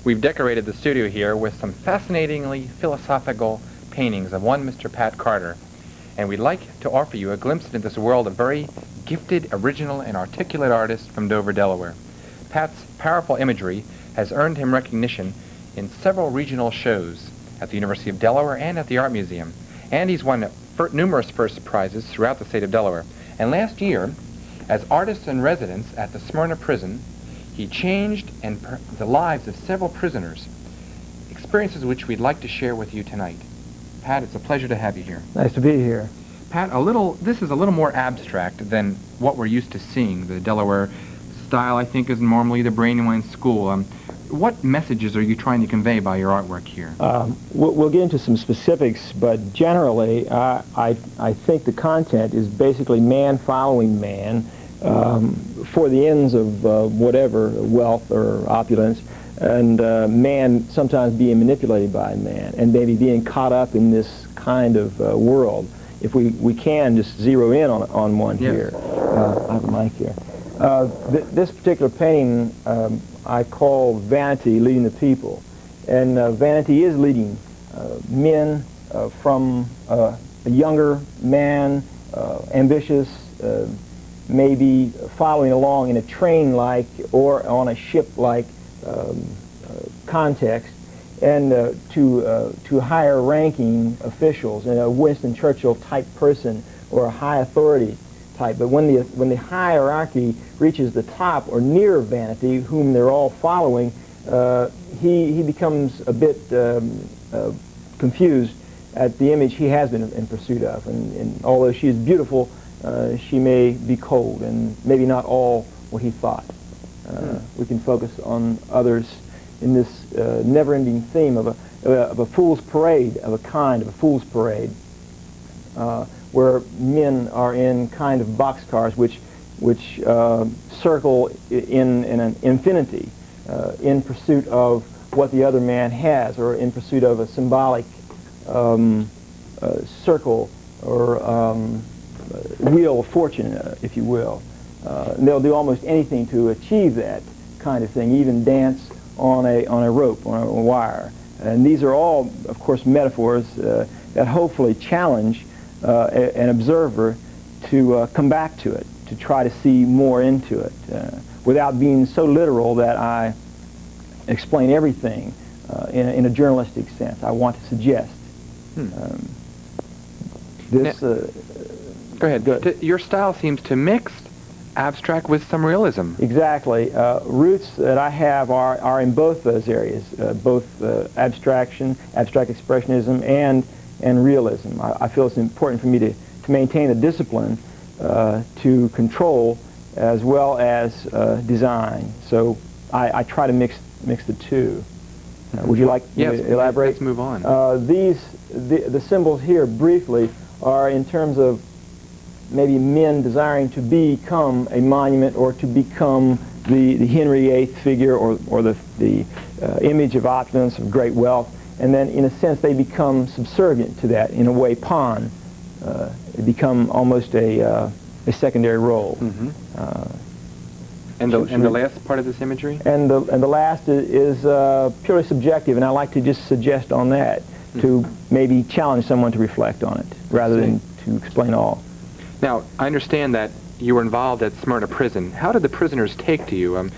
We've decorated the studio here with some fascinatingly philosophical paintings of one Mr. Pat Carter, and we'd like to offer you a glimpse into this world of very gifted, original, and articulate artists from Dover, Delaware. Pat's powerful imagery has earned him recognition in several regional shows at the University of Delaware and at the Art Museum, and he's won numerous first prizes throughout the state of Delaware. And last year, as artist in residence at the Smyrna prison, he changed the lives of several prisoners, experiences which we'd like to share with you tonight. Pat, it's a pleasure to have you here. Nice to be here. Pat, this is a little more abstract than what we're used to seeing. The Delaware style, I think, is normally the Brandywine school. What messages are you trying to convey by your artwork here? We'll get into some specifics, but generally, I think the content is basically man following man for the ends of whatever, wealth or opulence, and man sometimes being manipulated by man, and maybe being caught up in this kind of world. If we can just zero in on one here. I have a mic here. This particular painting I call Vanity Leading the People. And Vanity is leading men from a younger man, ambitious, maybe following along in a train-like or on a ship-like context, and to higher-ranking officials, a Winston Churchill-type person or a high authority type. But when the hierarchy reaches the top or near Vanity, whom they're all following, he becomes a bit confused at the image he has been in pursuit of. And although she is beautiful, she may be cold and maybe not all what he thought. We can focus on others in this never-ending theme of a fool's parade, of a fool's parade, where men are in kind of boxcars which circle in an infinity in pursuit of what the other man has, or in pursuit of a symbolic circle or wheel of fortune, if you will. And they'll do almost anything to achieve that kind of thing, even dance on a rope, on a wire. And these are all, of course, metaphors that hopefully challenge an observer to come back to it, to try to see more into it, without being so literal that I explain everything in a journalistic sense. I want to suggest. Go ahead. Your style seems to mix abstract with some realism. Exactly. Roots that I have are in both those areas, both abstract expressionism and realism. I feel it's important for me to maintain a discipline to control as well as design. So I try to mix the two. Would you like to elaborate? Let's move on. The symbols here, briefly, are in terms of maybe men desiring to become a monument or to become the Henry VIII figure or the image of opulence, of great wealth. And then, in a sense, they become subservient to that, in a way, pawn. They become almost a secondary role. And the last part of this imagery? And the last is purely subjective, and I like to just suggest on that, to maybe challenge someone to reflect on it, rather than to explain all. Now, I understand that you were involved at Smyrna prison. How did the prisoners take to you?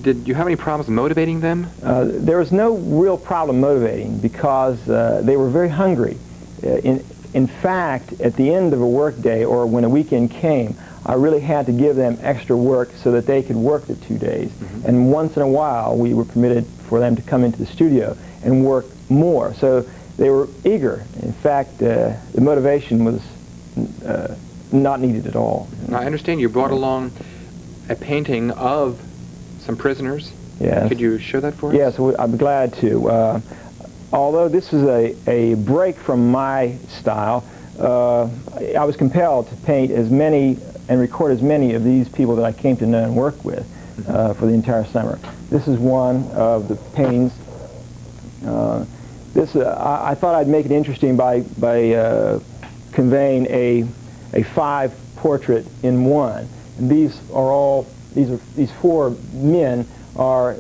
Did you have any problems motivating them? There was no real problem motivating, because they were very hungry. In fact, at the end of a work day, or when a weekend came, I really had to give them extra work so that they could work the 2 days. And once in a while, we were permitted for them to come into the studio and work more. So they were eager. In fact, the motivation was not needed at all. I understand you brought along a painting of some prisoners. Yes. Could you show that for us? Yes, I'd be glad to. Although this is a break from my style, I was compelled to paint as many and record as many of these people that I came to know and work with for the entire summer. This is one of the paintings. I thought I'd make it interesting by conveying a 5 portrait in one. And these 4 men are,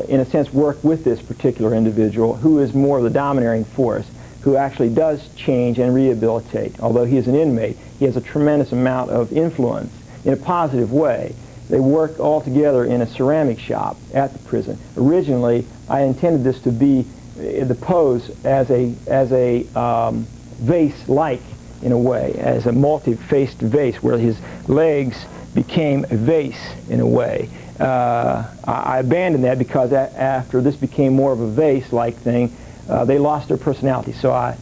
in a sense, work with this particular individual who is more of the domineering force, who actually does change and rehabilitate. Although he is an inmate, he has a tremendous amount of influence in a positive way. They work all together in a ceramic shop at the prison. Originally, I intended this to be the pose as a vase-like, in a way, as a multi-faced vase, where his legs became a vase, in a way. I abandoned that because after this became more of a vase-like thing, they lost their personality. So I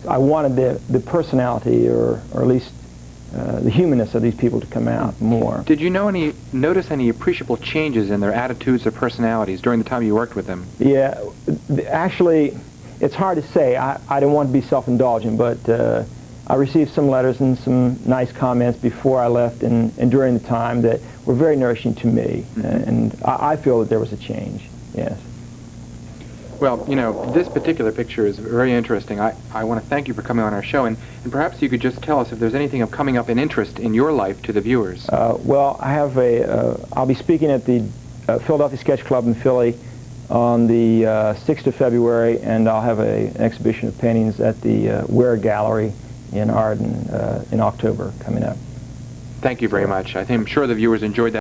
wanted the personality, or at least the humanness of these people to come out more. Did you notice any appreciable changes in their attitudes or personalities during the time you worked with them? Yeah, actually, it's hard to say. I don't want to be self-indulgent, but I received some letters and some nice comments before I left and during the time that were very nourishing to me. And I feel that there was a change, yes. Well, you know, this particular picture is very interesting. I want to thank you for coming on our show, and perhaps you could just tell us if there's anything of coming up in interest in your life to the viewers. Well, I have I'll be speaking at the Philadelphia Sketch Club in Philly on the 6th of February, and I'll have an exhibition of paintings at the Weiner Gallery in Arden in October coming up. Thank you very much. I'm sure the viewers enjoyed that.